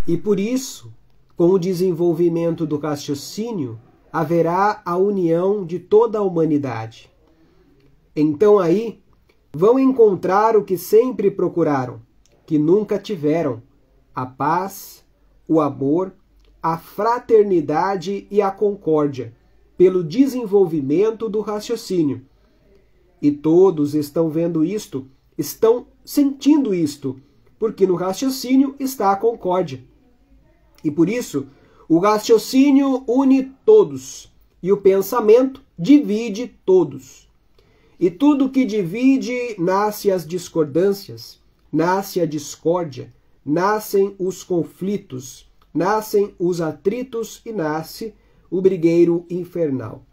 E por isso, com o desenvolvimento do raciocínio, haverá a união de toda a humanidade. Então aí vão encontrar o que sempre procuraram, que nunca tiveram: a paz, o amor, a fraternidade e a concórdia, pelo desenvolvimento do raciocínio. E todos estão vendo isto, estão sentindo isto, porque no raciocínio está a concórdia. E por isso, o raciocínio une todos, e o pensamento divide todos. E tudo que divide, nasce as discordâncias, nasce a discórdia, nascem os conflitos, nascem os atritos e nasce o brigueiro infernal.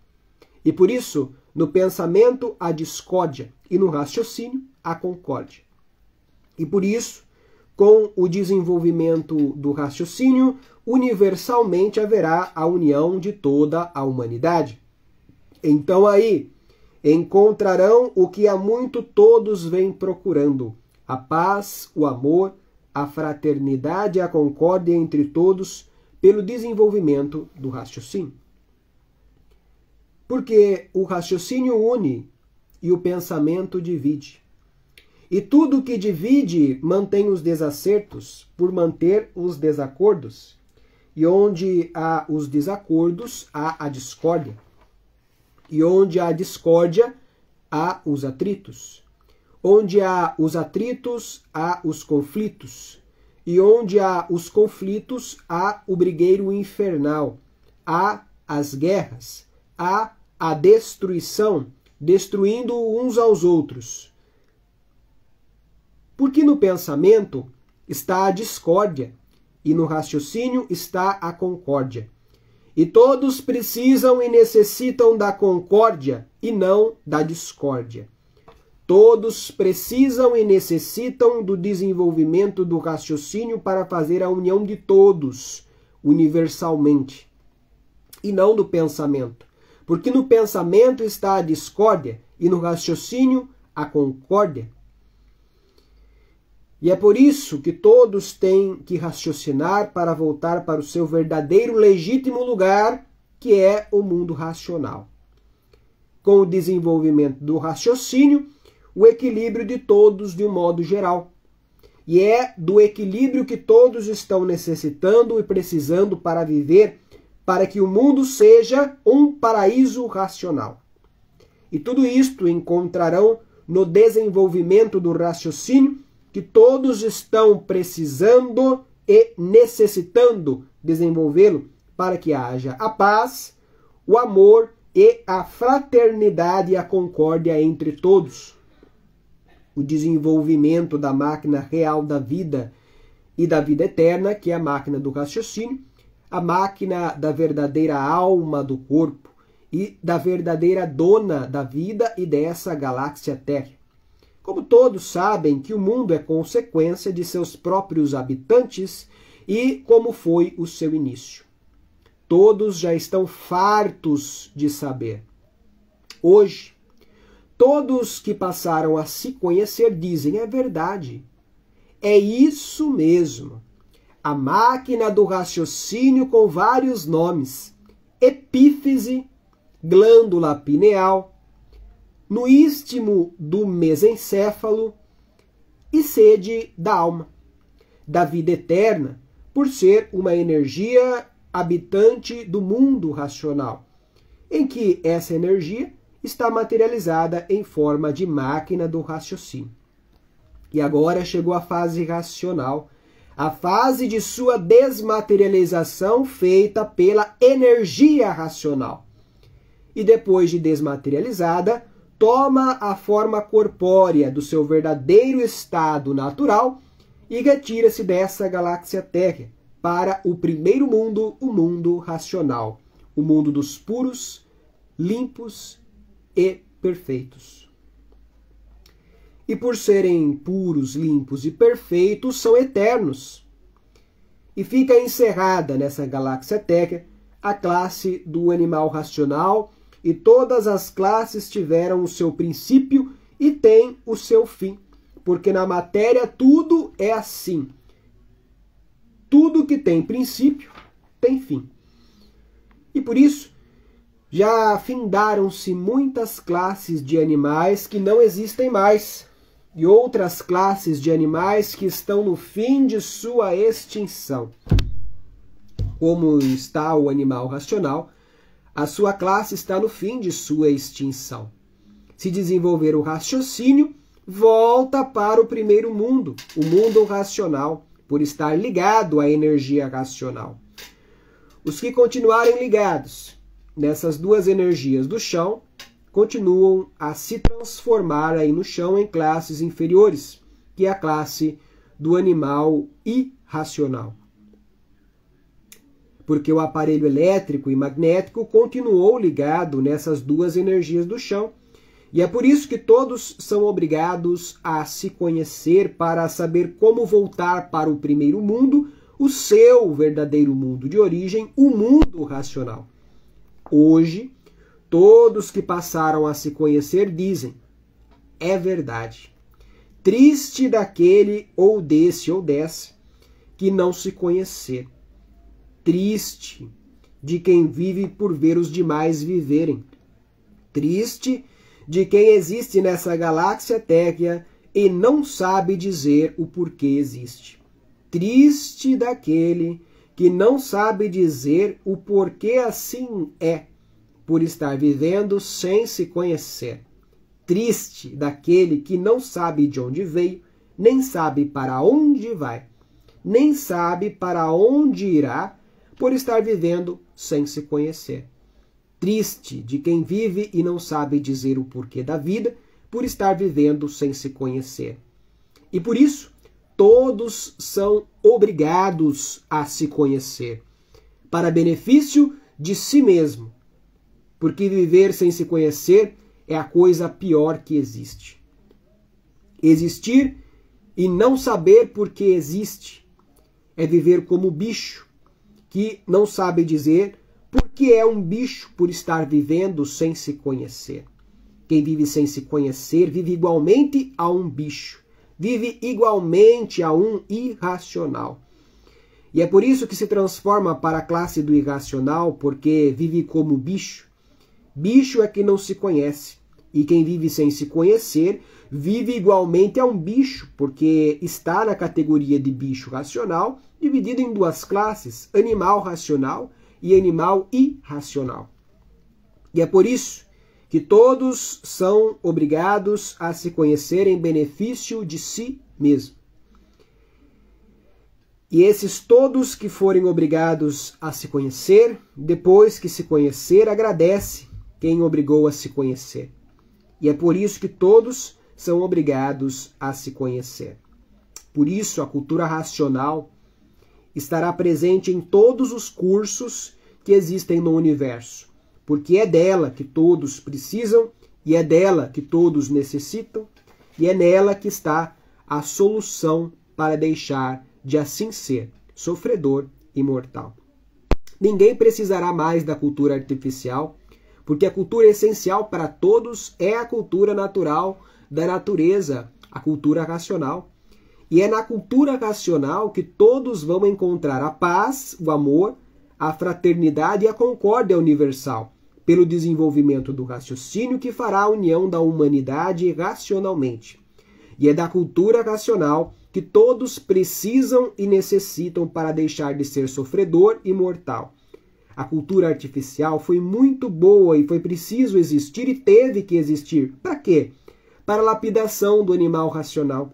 E por isso, no pensamento, a discórdia, e no raciocínio, a concórdia. E por isso, com o desenvolvimento do raciocínio, universalmente haverá a união de toda a humanidade. Então aí encontrarão o que há muito todos vêm procurando: a paz, o amor, a fraternidade e a concórdia entre todos, pelo desenvolvimento do raciocínio. Porque o raciocínio une e o pensamento divide. E tudo que divide mantém os desacertos por manter os desacordos. E onde há os desacordos, há a discórdia. E onde há discórdia, há os atritos. Onde há os atritos, há os conflitos. E onde há os conflitos, há o brigueiro infernal. Há as guerras. Há a destruição, destruindo uns aos outros. Porque no pensamento está a discórdia e no raciocínio está a concórdia. E todos precisam e necessitam da concórdia e não da discórdia. Todos precisam e necessitam do desenvolvimento do raciocínio para fazer a união de todos, universalmente, e não do pensamento. Porque no pensamento está a discórdia e no raciocínio a concórdia. E é por isso que todos têm que raciocinar para voltar para o seu verdadeiro legítimo lugar, que é o mundo racional. Com o desenvolvimento do raciocínio, o equilíbrio de todos de um modo geral. E é do equilíbrio que todos estão necessitando e precisando para viver, para que o mundo seja um paraíso racional. E tudo isto encontrarão no desenvolvimento do raciocínio, que todos estão precisando e necessitando desenvolvê-lo para que haja a paz, o amor e a fraternidade e a concórdia entre todos. O desenvolvimento da máquina real da vida e da vida eterna, que é a máquina do raciocínio, a máquina da verdadeira alma do corpo e da verdadeira dona da vida e dessa galáxia Terra. Como todos sabem que o mundo é consequência de seus próprios habitantes e como foi o seu início. Todos já estão fartos de saber. Hoje, todos que passaram a se conhecer dizem: é verdade, é isso mesmo. A máquina do raciocínio com vários nomes: epífise, glândula pineal, no istmo do mesencéfalo e sede da alma, da vida eterna, por ser uma energia habitante do mundo racional, em que essa energia está materializada em forma de máquina do raciocínio. E agora chegou a fase racional, a fase de sua desmaterialização feita pela energia racional. E depois de desmaterializada, toma a forma corpórea do seu verdadeiro estado natural e retira-se dessa galáxia Terra para o primeiro mundo, o mundo racional, o mundo dos puros, limpos e perfeitos. E por serem puros, limpos e perfeitos, são eternos. E fica encerrada nessa galáxia Terra a classe do animal racional, e todas as classes tiveram o seu princípio e têm o seu fim, porque na matéria tudo é assim. Tudo que tem princípio tem fim. E por isso, já findaram-se muitas classes de animais que não existem mais, e outras classes de animais que estão no fim de sua extinção. Como está o animal racional, a sua classe está no fim de sua extinção. Se desenvolver o raciocínio, volta para o primeiro mundo, o mundo racional, por estar ligado à energia racional. Os que continuarem ligados nessas duas energias do chão continuam a se transformar aí no chão em classes inferiores, que é a classe do animal irracional. Porque o aparelho elétrico e magnético continuou ligado nessas duas energias do chão, e é por isso que todos são obrigados a se conhecer para saber como voltar para o primeiro mundo, o seu verdadeiro mundo de origem, o mundo racional. Hoje, todos que passaram a se conhecer dizem: é verdade. Triste daquele ou desse ou dessa que não se conhecer. Triste de quem vive por ver os demais viverem. Triste de quem existe nessa galáxia térrea e não sabe dizer o porquê existe. Triste daquele que não sabe dizer o porquê assim é, por estar vivendo sem se conhecer. Triste daquele que não sabe de onde veio, nem sabe para onde vai, nem sabe para onde irá, por estar vivendo sem se conhecer. Triste de quem vive e não sabe dizer o porquê da vida, por estar vivendo sem se conhecer. E por isso, todos são obrigados a se conhecer, para benefício de si mesmo, porque viver sem se conhecer é a coisa pior que existe. Existir e não saber por que existe é viver como bicho, que não sabe dizer por que é um bicho por estar vivendo sem se conhecer. Quem vive sem se conhecer vive igualmente a um bicho, vive igualmente a um irracional. E é por isso que se transforma para a classe do irracional, porque vive como bicho. Bicho é que não se conhece, e quem vive sem se conhecer vive igualmente a um bicho, porque está na categoria de bicho racional, dividido em duas classes, animal racional e animal irracional. E é por isso que todos são obrigados a se conhecer em benefício de si mesmo. E esses todos que forem obrigados a se conhecer, depois que se conhecer, agradece quem obrigou a se conhecer. E é por isso que todos são obrigados a se conhecer. Por isso, a cultura racional estará presente em todos os cursos que existem no universo, porque é dela que todos precisam, e é dela que todos necessitam, e é nela que está a solução para deixar de assim ser sofredor e mortal. Ninguém precisará mais da cultura artificial, porque a cultura essencial para todos é a cultura natural da natureza, a cultura racional. E é na cultura racional que todos vão encontrar a paz, o amor, a fraternidade e a concórdia universal, pelo desenvolvimento do raciocínio que fará a união da humanidade racionalmente. E é da cultura racional que todos precisam e necessitam para deixar de ser sofredor e mortal. A cultura artificial foi muito boa e foi preciso existir e teve que existir. Para quê? Para a lapidação do animal racional.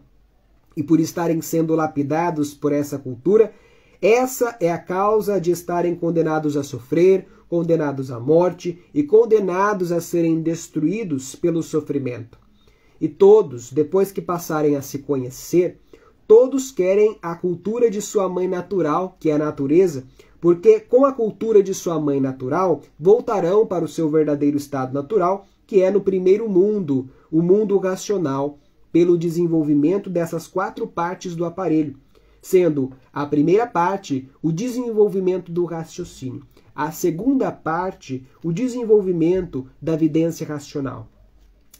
E por estarem sendo lapidados por essa cultura, essa é a causa de estarem condenados a sofrer, condenados à morte e condenados a serem destruídos pelo sofrimento. E todos, depois que passarem a se conhecer, todos querem a cultura de sua mãe natural, que é a natureza, porque com a cultura de sua mãe natural, voltarão para o seu verdadeiro estado natural, que é no primeiro mundo, o mundo racional, pelo desenvolvimento dessas 4 partes do aparelho, sendo a primeira parte o desenvolvimento do raciocínio, a segunda parte o desenvolvimento da vidência racional,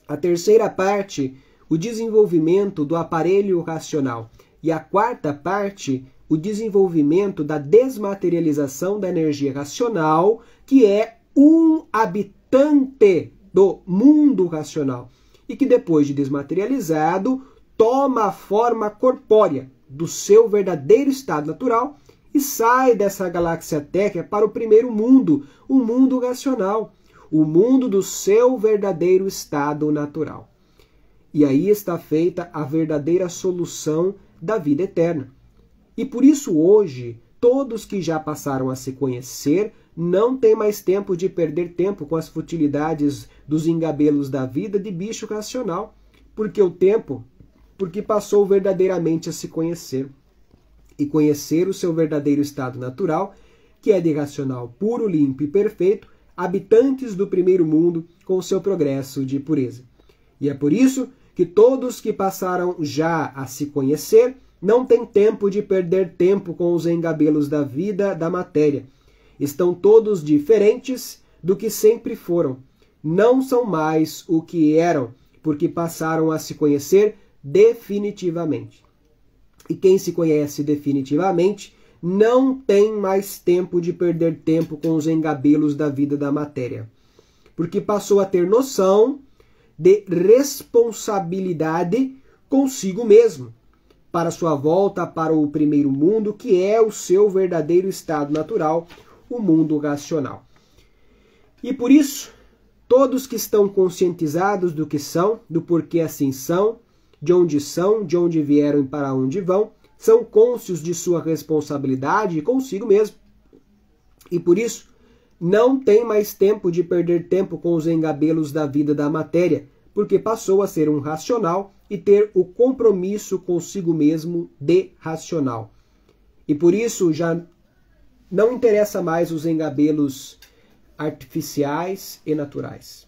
a terceira parte o desenvolvimento do aparelho racional e a quarta parte o desenvolvimento da desmaterialização da energia racional, que é um habitante do mundo racional e que depois de desmaterializado toma a forma corpórea do seu verdadeiro estado natural e sai dessa galáxia Terra para o primeiro mundo, o mundo racional, o mundo do seu verdadeiro estado natural. E aí está feita a verdadeira solução da vida eterna. E por isso hoje, todos que já passaram a se conhecer não têm mais tempo de perder tempo com as futilidades dos engabelos da vida de bicho racional, porque passou verdadeiramente a se conhecer e conhecer o seu verdadeiro estado natural, que é de racional puro, limpo e perfeito, habitantes do primeiro mundo com o seu progresso de pureza. E é por isso que todos que passaram já a se conhecer não têm tempo de perder tempo com os engabelos da vida, da matéria. Estão todos diferentes do que sempre foram. Não são mais o que eram, porque passaram a se conhecer definitivamente. E quem se conhece definitivamente não tem mais tempo de perder tempo com os engabelos da vida da matéria, porque passou a ter noção de responsabilidade consigo mesmo, para sua volta para o primeiro mundo, que é o seu verdadeiro estado natural, o mundo racional. E por isso, todos que estão conscientizados do que são, do porquê assim são, de onde vieram e para onde vão, são cônscios de sua responsabilidade consigo mesmo. E por isso, não tem mais tempo de perder tempo com os engabelos da vida da matéria, porque passou a ser um racional e ter o compromisso consigo mesmo de racional. E por isso já não interessa mais os engabelos artificiais e naturais.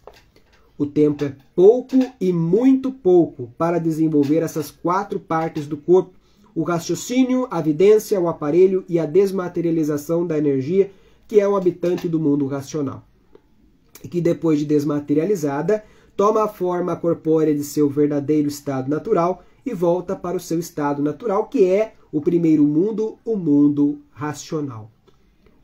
O tempo é pouco e muito pouco para desenvolver essas 4 partes do corpo: o raciocínio, a vidência, o aparelho e a desmaterialização da energia, que é um habitante do mundo racional. E que depois de desmaterializada, toma a forma corpórea de seu verdadeiro estado natural e volta para o seu estado natural, que é o primeiro mundo, o mundo racional.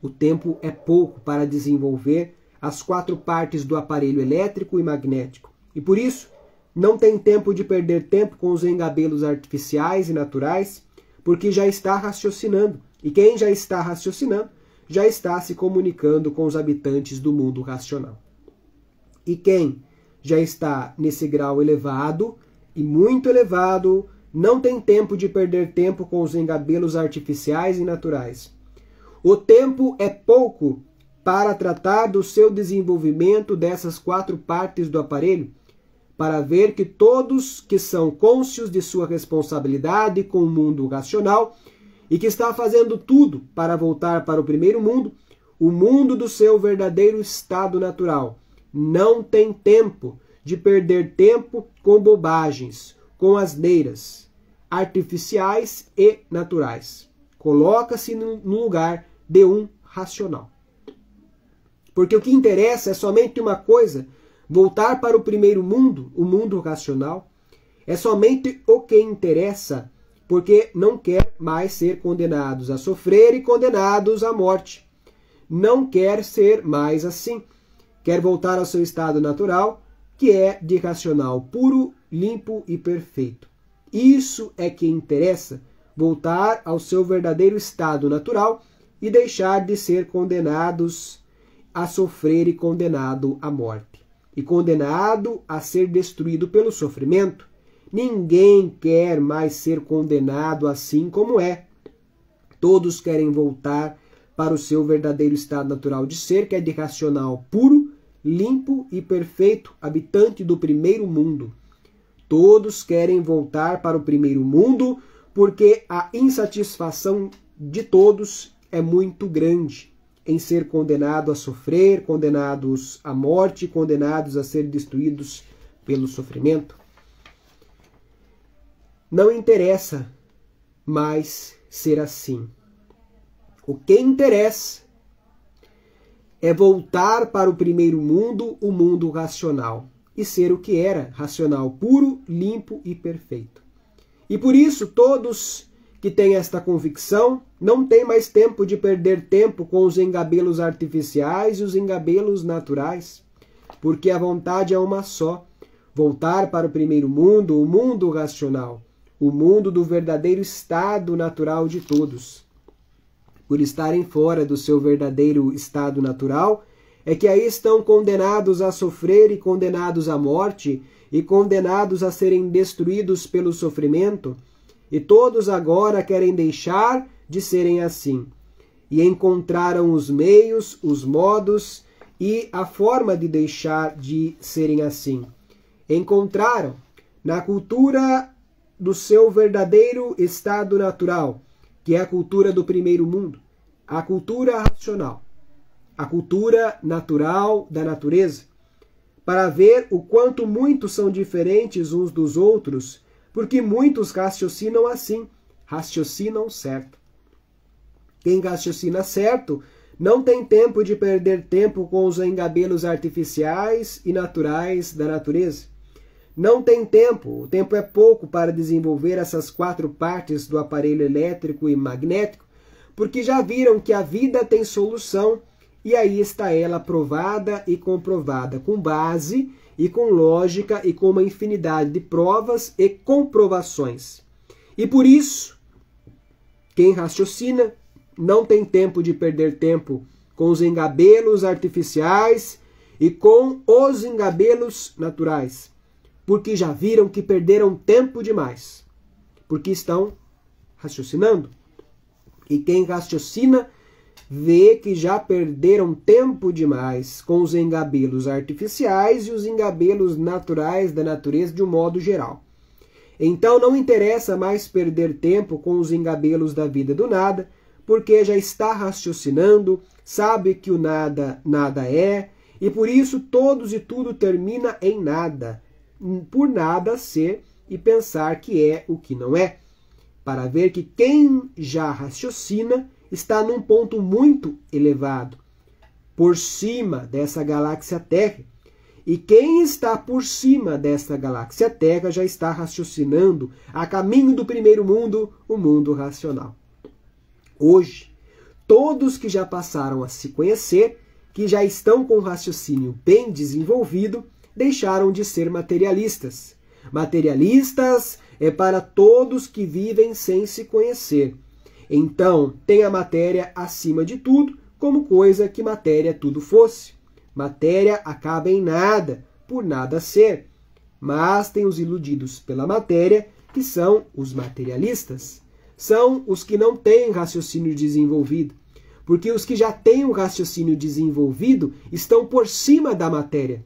O tempo é pouco para desenvolver as 4 partes do aparelho elétrico e magnético. E por isso, não tem tempo de perder tempo com os engabelos artificiais e naturais, porque já está raciocinando. E quem já está raciocinando, já está se comunicando com os habitantes do mundo racional. E quem já está nesse grau elevado, e muito elevado, não tem tempo de perder tempo com os engabelos artificiais e naturais. O tempo é pouco para tratar do seu desenvolvimento dessas 4 partes do aparelho, para ver que todos que são cônscios de sua responsabilidade com o mundo racional e que está fazendo tudo para voltar para o primeiro mundo, o mundo do seu verdadeiro estado natural, não tem tempo de perder tempo com bobagens, com asneiras, artificiais e naturais. Coloca-se no lugar de um racional. Porque o que interessa é somente uma coisa: voltar para o primeiro mundo, o mundo racional. É somente o que interessa, porque não quer mais ser condenados a sofrer e condenados à morte. Não quer ser mais assim. Quer voltar ao seu estado natural, que é de racional puro, limpo e perfeito. Isso é que interessa: voltar ao seu verdadeiro estado natural e deixar de ser condenados a sofrer e condenado à morte. E condenado a ser destruído pelo sofrimento. Ninguém quer mais ser condenado assim como é. Todos querem voltar para o seu verdadeiro estado natural de ser, que é de racional puro, limpo e perfeito, habitante do primeiro mundo. Todos querem voltar para o primeiro mundo porque a insatisfação de todos é muito grande em ser condenado a sofrer, condenados à morte, condenados a ser destruídos pelo sofrimento. Não interessa mais ser assim. O que interessa é voltar para o primeiro mundo, o mundo racional, e ser o que era, racional puro, limpo e perfeito. E por isso todos que tem esta convicção não tem mais tempo de perder tempo com os engabelos artificiais e os engabelos naturais, porque a vontade é uma só: voltar para o primeiro mundo, o mundo racional, o mundo do verdadeiro estado natural de todos. Por estarem fora do seu verdadeiro estado natural, é que aí estão condenados a sofrer e condenados à morte e condenados a serem destruídos pelo sofrimento, e todos agora querem deixar de serem assim. E encontraram os meios, os modos e a forma de deixar de serem assim. Encontraram na cultura do seu verdadeiro estado natural, que é a cultura do primeiro mundo, a cultura racional, a cultura natural da natureza, para ver o quanto muitos são diferentes uns dos outros, porque muitos raciocinam assim, raciocinam certo. Quem raciocina certo não tem tempo de perder tempo com os engabelos artificiais e naturais da natureza. Não tem tempo, o tempo é pouco para desenvolver essas 4 partes do aparelho elétrico e magnético, porque já viram que a vida tem solução, e aí está ela provada e comprovada, com base e com lógica e com uma infinidade de provas e comprovações. E por isso, quem raciocina não tem tempo de perder tempo com os engabelos artificiais e com os engabelos naturais, porque já viram que perderam tempo demais, porque estão raciocinando. E quem raciocina vê que já perderam tempo demais com os engabelos artificiais e os engabelos naturais da natureza de um modo geral. Então não interessa mais perder tempo com os engabelos da vida do nada, porque já está raciocinando, sabe que o nada, nada é, e por isso todos e tudo termina em nada, por nada ser e pensar que é o que não é, para ver que quem já raciocina está num ponto muito elevado, por cima dessa galáxia Terra. E quem está por cima desta galáxia Terra já está raciocinando a caminho do primeiro mundo, o mundo racional. Hoje, todos que já passaram a se conhecer, que já estão com o raciocínio bem desenvolvido, deixaram de ser materialistas. Materialistas é para todos que vivem sem se conhecer. Então, tem a matéria acima de tudo, como coisa que matéria tudo fosse. Matéria acaba em nada, por nada ser. Mas tem os iludidos pela matéria, que são os materialistas. São os que não têm raciocínio desenvolvido. Porque os que já têm o raciocínio desenvolvido estão por cima da matéria.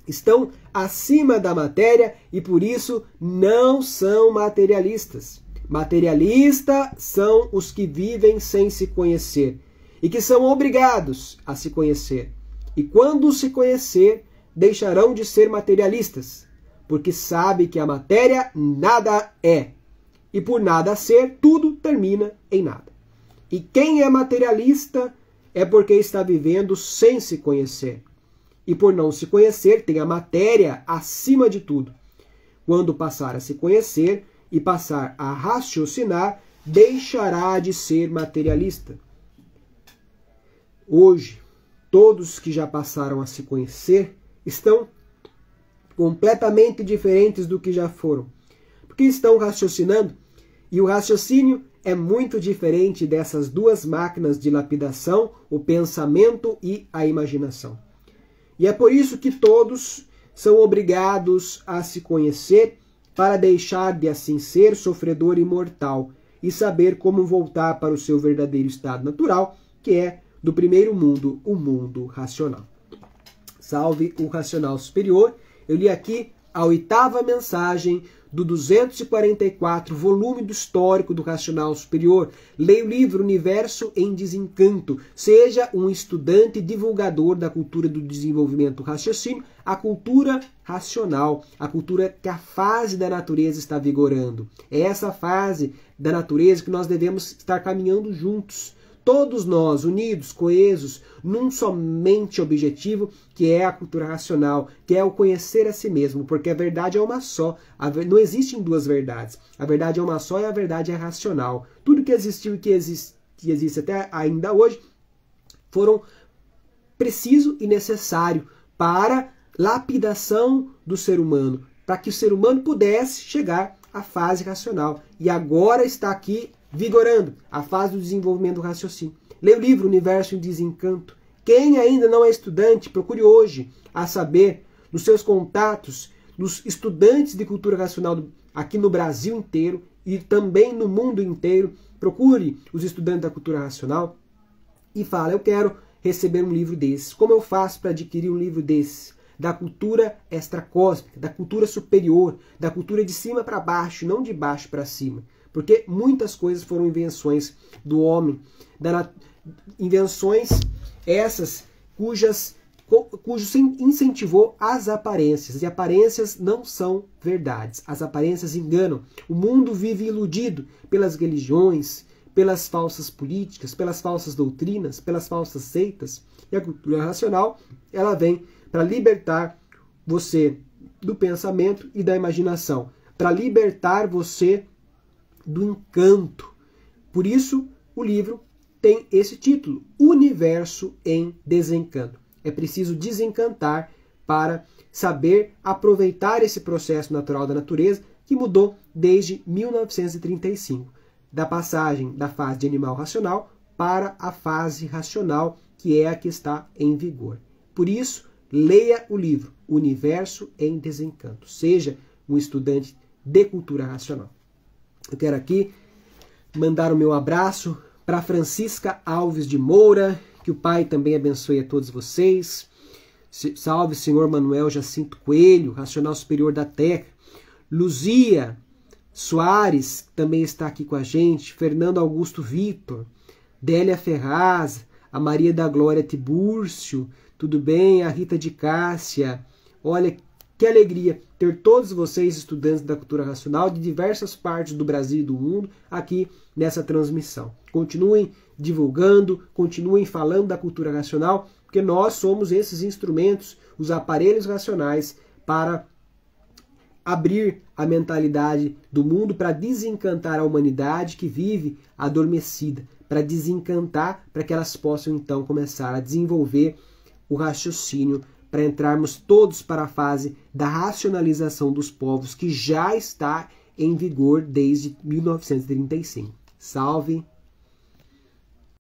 Estão acima da matéria e por isso não são materialistas. Materialistas são os que vivem sem se conhecer e que são obrigados a se conhecer. E quando se conhecer, deixarão de ser materialistas, porque sabe que a matéria nada é. E por nada ser, tudo termina em nada. E quem é materialista é porque está vivendo sem se conhecer. E por não se conhecer, tem a matéria acima de tudo. Quando passar a se conhecer e passar a raciocinar, deixará de ser materialista. Hoje, todos que já passaram a se conhecer estão completamente diferentes do que já foram. Porque estão raciocinando, e o raciocínio é muito diferente dessas 2 máquinas de lapidação, o pensamento e a imaginação. E é por isso que todos são obrigados a se conhecer para deixar de assim ser sofredor e mortal e saber como voltar para o seu verdadeiro estado natural, que é do primeiro mundo, o mundo racional. Salve o racional superior. Eu li aqui a 8ª mensagem do 244 volume do histórico do racional superior. Leia o livro Universo em Desencanto. Seja um estudante divulgador da cultura do desenvolvimento do raciocínio, a cultura racional, a cultura que a fase da natureza está vigorando. É essa fase da natureza que nós devemos estar caminhando juntos. todos nós unidos, coesos, num somente objetivo, que é a cultura racional, que é o conhecer a si mesmo, porque a verdade é uma só, não existem duas verdades. A verdade é uma só e a verdade é racional. Tudo que existiu e que existe até ainda hoje foram preciso e necessário para lapidação do ser humano, para que o ser humano pudesse chegar à fase racional. E agora está aqui vigorando a fase do desenvolvimento do raciocínio. Leia o livro Universo em Desencanto. Quem ainda não é estudante, procure hoje a saber, nos seus contatos, nos estudantes de cultura racional aqui no Brasil inteiro e também no mundo inteiro, procure os estudantes da cultura racional e fale: eu quero receber um livro desse. Como eu faço para adquirir um livro desse? Da cultura extracósmica, da cultura superior, da cultura de cima para baixo, não de baixo para cima. Porque muitas coisas foram invenções do homem, invenções essas cujo incentivou as aparências. E aparências não são verdades. As aparências enganam. O mundo vive iludido pelas religiões, pelas falsas políticas, pelas falsas doutrinas, pelas falsas seitas. E a cultura racional, ela vem para libertar você do pensamento e da imaginação, para libertar você do encanto. Por isso, o livro tem esse título, Universo em Desencanto. É preciso desencantar para saber aproveitar esse processo natural da natureza que mudou desde 1935, da passagem da fase de animal racional para a fase racional, que é a que está em vigor. Por isso, leia o livro Universo em Desencanto. Seja um estudante de cultura racional. Eu quero aqui mandar o meu abraço para Francisca Alves de Moura, que o Pai também abençoe a todos vocês. Salve, senhor Manuel Jacinto Coelho, Racional Superior da Terra. Luzia Soares, que também está aqui com a gente. Fernando Augusto Vitor. Délia Ferraz, a Maria da Glória Tibúrcio, tudo bem? A Rita de Cássia. Olha, que alegria ter todos vocês, estudantes da cultura racional, de diversas partes do Brasil e do mundo, aqui nessa transmissão. Continuem divulgando, continuem falando da cultura racional, porque nós somos esses instrumentos, os aparelhos racionais, para abrir a mentalidade do mundo, para desencantar a humanidade que vive adormecida, para desencantar, para que elas possam então começar a desenvolver o raciocínio, para entrarmos todos para a fase da racionalização dos povos, que já está em vigor desde 1935. Salve!